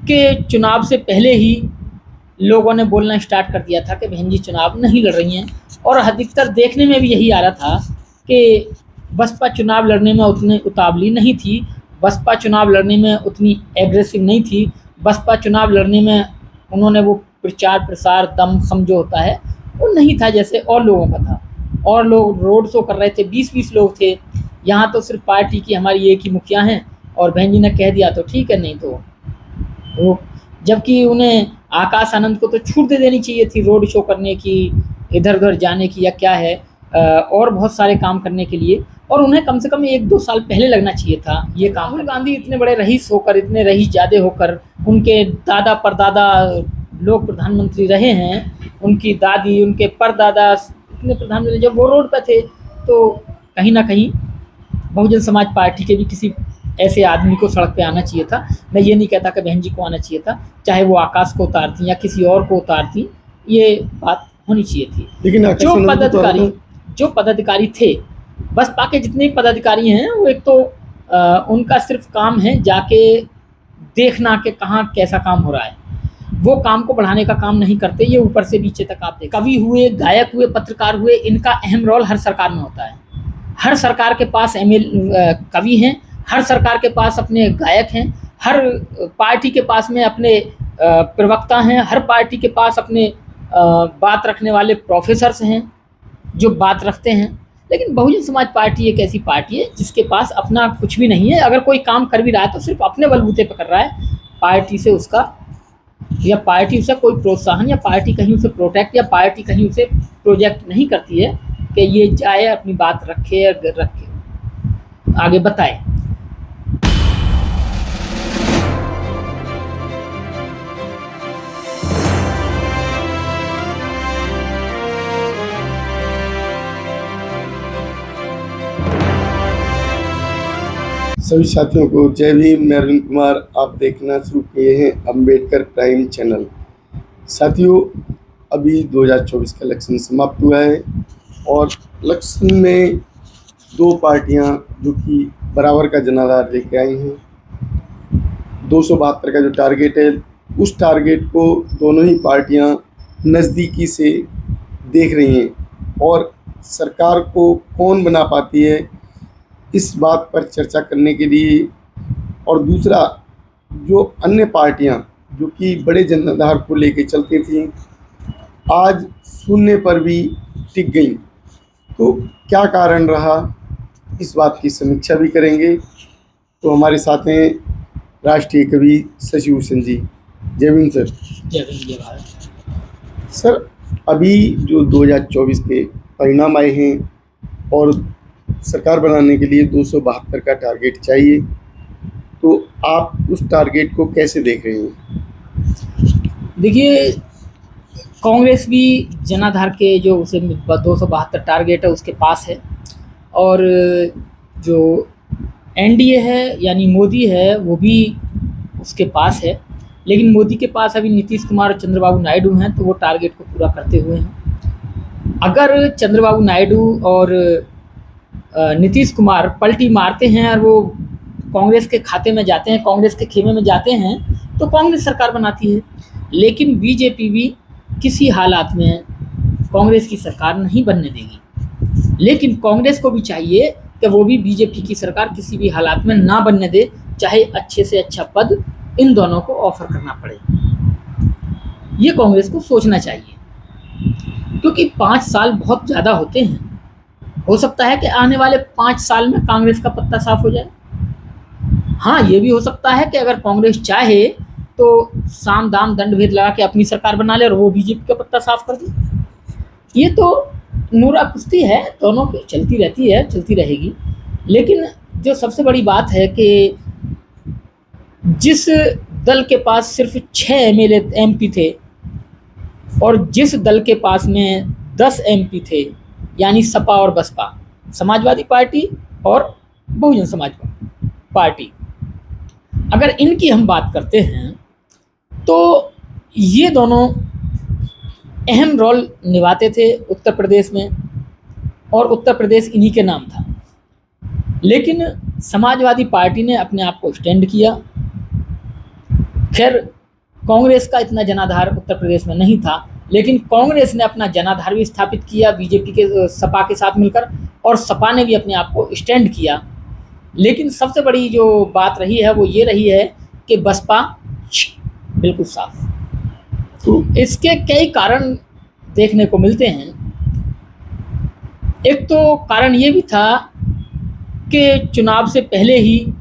के चुनाव से पहले ही लोगों ने बोलना स्टार्ट कर दिया था कि बहन जी चुनाव नहीं लड़ रही हैं, और अधिकतर देखने में भी यही आ रहा था कि बसपा चुनाव लड़ने में उतनी उतावली नहीं थी, बसपा चुनाव लड़ने में उतनी एग्रेसिव नहीं थी, बसपा चुनाव लड़ने में उन्होंने वो प्रचार प्रसार दमखम जो होता है वो नहीं था जैसे और लोगों का था। और लोग रोड शो कर रहे थे, 20-20 लोग थे। यहाँ तो सिर्फ पार्टी की हमारी एक ही मुखिया हैं और बहन जी ने कह दिया तो ठीक है, नहीं तो वो, जबकि उन्हें आकाश आनंद को तो छूट दे देनी चाहिए थी रोड शो करने की, इधर उधर जाने की, या क्या है और बहुत सारे काम करने के लिए, और उन्हें कम से कम 1-2 साल पहले लगना चाहिए था ये काम। राहुल गांधी इतने बड़े रईस होकर, इतने रईस ज़्यादा होकर, उनके दादा परदादा लोग प्रधानमंत्री रहे हैं, उनकी दादी, उनके परदादा इतने प्रधानमंत्री, जब वो रोड पर थे तो कहीं ना कहीं बहुजन समाज पार्टी के भी किसी ऐसे आदमी को सड़क पे आना चाहिए था। मैं ये नहीं कहता कि बहन जी को आना चाहिए था, चाहे वो आकाश को उतारती या किसी और को उतारती, ये बात होनी चाहिए थी। लेकिन जो पदाधिकारी थे, बसपा के जितने पदाधिकारी हैं, वो एक तो उनका सिर्फ काम है जाके देखना कि कहाँ कैसा काम हो रहा है, वो काम को बढ़ाने का काम नहीं करते। ये ऊपर से नीचे तक आप देखें, कवि हुए, गायक हुए, पत्रकार हुए, इनका अहम रोल हर सरकार में होता है। हर सरकार के पास कवि हैं, हर सरकार के पास अपने गायक हैं, हर पार्टी के पास में अपने प्रवक्ता हैं, हर पार्टी के पास अपने बात रखने वाले प्रोफेसर्स हैं जो बात रखते हैं। लेकिन बहुजन समाज पार्टी एक ऐसी पार्टी है जिसके पास अपना कुछ भी नहीं है। अगर कोई काम कर भी रहा है तो सिर्फ अपने बलबूते पर कर रहा है, पार्टी से उसका, या पार्टी उसे कोई प्रोत्साहन, या पार्टी कहीं उसे प्रोटेक्ट, या पार्टी कहीं उसे प्रोजेक्ट नहीं करती है कि ये जाए अपनी बात रखे आगे बताए। सभी साथियों को जय भीम। मैं अरविंद कुमार, आप देखना शुरू किए हैं अंबेडकर प्राइम चैनल। साथियों, अभी 2024 का इलेक्शन समाप्त हुआ है और इलेक्शन में 2 पार्टियां जो कि बराबर का जनाधार लेके आई हैं। 272 का जो टारगेट है, उस टारगेट को दोनों ही पार्टियां नज़दीकी से देख रही हैं और सरकार को कौन बना पाती है, इस बात पर चर्चा करने के लिए। और दूसरा, जो अन्य पार्टियां जो कि बड़े जनाधार को लेके चलती थीं, आज शून्य पर भी टिक गईं, तो क्या कारण रहा, इस बात की समीक्षा भी करेंगे। तो हमारे साथ हैं राष्ट्रीय कवि शशि भूषण जी। जय भीम सर। जय भीम, जय भारत। सर, अभी जो 2024 के परिणाम आए हैं और सरकार बनाने के लिए 272 का टारगेट चाहिए, तो आप उस टारगेट को कैसे देख रहे हैं? देखिए, कांग्रेस भी जनाधार के जो उसे 272 टारगेट है उसके पास है, और जो एनडीए है यानी मोदी है वो भी उसके पास है। लेकिन मोदी के पास अभी नीतीश कुमार और चंद्रबाबू नायडू हैं, तो वो टारगेट को पूरा करते हुए हैं। अगर चंद्रबाबू नायडू और नीतीश कुमार पलटी मारते हैं और वो कांग्रेस के खाते में जाते हैं, कांग्रेस के खेमे में जाते हैं, तो कांग्रेस सरकार बनाती है। लेकिन बीजेपी भी किसी हालात में कांग्रेस की सरकार नहीं बनने देगी। लेकिन कांग्रेस को भी चाहिए कि वो भी बीजेपी की सरकार किसी भी हालात में ना बनने दे, चाहे अच्छे से अच्छा पद इन दोनों को ऑफर करना पड़े। ये कांग्रेस को सोचना चाहिए, क्योंकि 5 साल बहुत ज़्यादा होते हैं। हो सकता है कि आने वाले 5 साल में कांग्रेस का पत्ता साफ हो जाए। हाँ, ये भी हो सकता है कि अगर कांग्रेस चाहे तो साम दाम दंड भेद लगा के अपनी सरकार बना ले और वो बीजेपी का पत्ता साफ कर दे। ये तो नूरा कुश्ती है, दोनों की चलती रहती है, चलती रहेगी। लेकिन जो सबसे बड़ी बात है कि जिस दल के पास सिर्फ 6 एमपी थे और जिस दल के पास में 10 एमपी थे, यानी सपा और बसपा, समाजवादी पार्टी और बहुजन समाज पार्टी, अगर इनकी हम बात करते हैं तो ये दोनों अहम रोल निभाते थे उत्तर प्रदेश में, और उत्तर प्रदेश इन्हीं के नाम था। लेकिन समाजवादी पार्टी ने अपने आप को स्टैंड किया खैर कांग्रेस का इतना जनाधार उत्तर प्रदेश में नहीं था, लेकिन कांग्रेस ने अपना जनाधार भी स्थापित किया बीजेपी के सपा के साथ मिलकर, और सपा ने भी अपने आप को स्टैंड किया। लेकिन सबसे बड़ी जो बात रही है वो ये रही है कि बसपा बिल्कुल साफ। तो इसके कई कारण देखने को मिलते हैं। एक तो कारण ये भी था कि चुनाव से पहले ही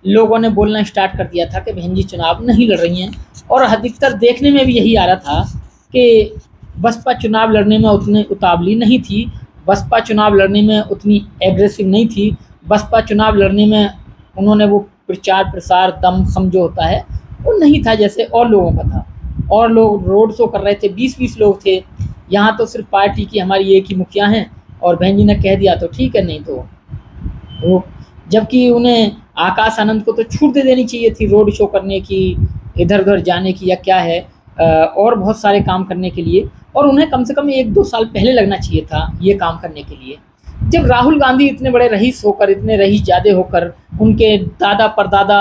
लोगों ने बोलना स्टार्ट कर दिया था कि बहन जी चुनाव नहीं लड़ रही हैं, और अधिकतर देखने में भी यही आ रहा था कि बसपा चुनाव लड़ने में उतनी उतावली नहीं थी, बसपा चुनाव लड़ने में उतनी एग्रेसिव नहीं थी, बसपा चुनाव लड़ने में उन्होंने वो प्रचार प्रसार दमखम जो होता है वो नहीं था जैसे और लोगों का था। और लोग रोड शो कर रहे थे, 20-20 लोग थे। यहाँ तो सिर्फ पार्टी की हमारी एक ही मुखिया हैं, और बहन जी ने कह दिया तो ठीक है, नहीं तो वो, जबकि उन्हें आकाश आनंद को तो छूट दे देनी चाहिए थी रोड शो करने की, इधर उधर जाने की, या क्या है और बहुत सारे काम करने के लिए, और उन्हें कम से कम 1-2 साल पहले लगना चाहिए था ये काम करने के लिए। जब राहुल गांधी इतने बड़े रईस होकर, इतने रईस ज़्यादा होकर, उनके दादा परदादा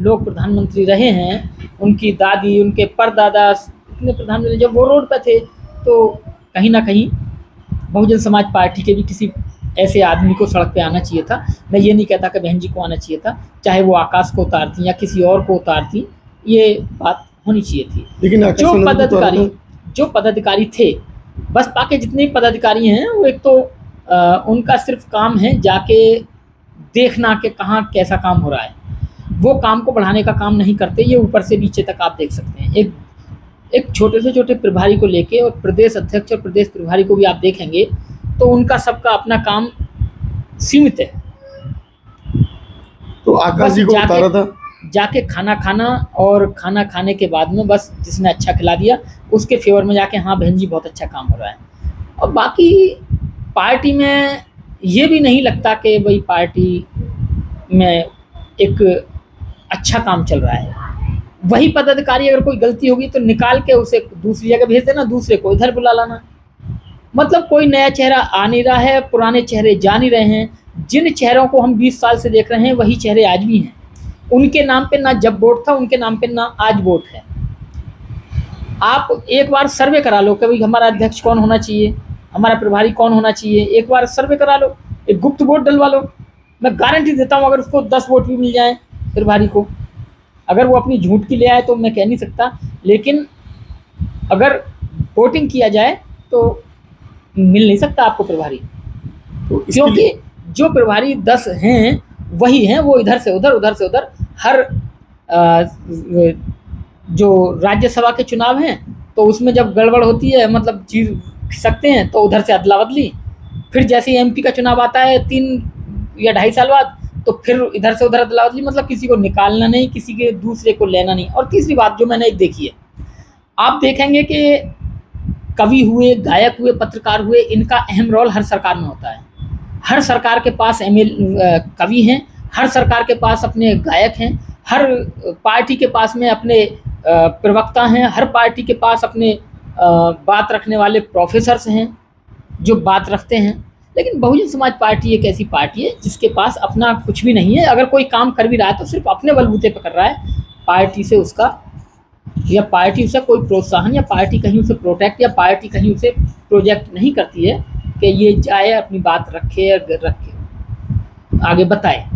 लोग प्रधानमंत्री रहे हैं, उनकी दादी, उनके परदादा इतने प्रधानमंत्री, जब वो रोड पर थे तो कहीं ना कहीं बहुजन समाज पार्टी के भी किसी ऐसे आदमी को सड़क पे आना चाहिए था। मैं ये नहीं कहता कि बहन जी को आना चाहिए था, चाहे वो आकाश को उतारती या किसी और को उतारती, ये बात होनी चाहिए थी। लेकिन जो पदाधिकारी थे, बसपा के जितने पदाधिकारी हैं, वो एक तो उनका सिर्फ काम है जाके देखना कि कहाँ कैसा काम हो रहा है, वो काम को बढ़ाने का काम नहीं करते। ये ऊपर से नीचे तक आप देख सकते हैं। एक छोटे से छोटे प्रभारी को लेके और प्रदेश अध्यक्ष और प्रदेश प्रभारी को भी आप देखेंगे तो उनका सबका अपना काम सीमित है। तो आकाश जी को उतारा था, जाके खाना खाना, और खाना खाने के बाद में बस जिसने अच्छा खिला दिया उसके फेवर में जाके हाँ बहन जी बहुत अच्छा काम हो रहा है। और बाकी पार्टी में ये भी नहीं लगता कि भाई पार्टी में एक अच्छा काम चल रहा है। वही पदाधिकारी अगर कोई गलती होगी तो निकाल के उसे दूसरी जगह भेज देना, दूसरे को इधर बुला लाना। मतलब कोई नया चेहरा आ नहीं रहा है, पुराने चेहरे जा नहीं रहे हैं। जिन चेहरों को हम 20 साल से देख रहे हैं वही चेहरे आज भी हैं। उनके नाम पे ना जब वोट था, उनके नाम पे ना आज वोट है। आप एक बार सर्वे करा लो कि भाई हमारा अध्यक्ष कौन होना चाहिए, हमारा प्रभारी कौन होना चाहिए, एक बार सर्वे करा लो, एक गुप्त वोट डलवा लो। मैं गारंटी देता हूँ अगर उसको 10 वोट भी मिल जाए प्रभारी को, अगर वो अपनी झूठ की ले आए तो मैं कह नहीं सकता, लेकिन अगर वोटिंग किया जाए तो मिल नहीं सकता आपको प्रभारी। तो क्योंकि जो प्रभारी 10 हैं वही हैं, वो इधर से उधर, उधर से उधर। हर जो राज्यसभा के चुनाव हैं तो उसमें जब गड़बड़ होती है, मतलब जीत सकते हैं तो उधर से अदला बदली, फिर जैसे ही एमपी का चुनाव आता है 3 या 2.5 साल बाद तो फिर इधर से उधर अदला बदली, मतलब किसी को निकालना नहीं, किसी के दूसरे को लेना नहीं। और तीसरी बात जो मैंने एक देखी है, आप देखेंगे कि कवि हुए, गायक हुए, पत्रकार हुए, इनका अहम रोल हर सरकार में होता है। हर सरकार के पास कवि हैं, हर सरकार के पास अपने गायक हैं, हर पार्टी के पास में अपने प्रवक्ता हैं, हर पार्टी के पास अपने बात रखने वाले प्रोफेसर्स हैं जो बात रखते हैं। लेकिन बहुजन समाज पार्टी एक ऐसी पार्टी है जिसके पास अपना कुछ भी नहीं है। अगर कोई काम कर भी रहा है तो सिर्फ अपने बलबूते पर कर रहा है, पार्टी से उसका, या पार्टी उसे कोई प्रोत्साहन, या पार्टी कहीं उसे प्रोटेक्ट, या पार्टी कहीं उसे प्रोजेक्ट नहीं करती है कि ये जाए अपनी बात रखे आगे बताए।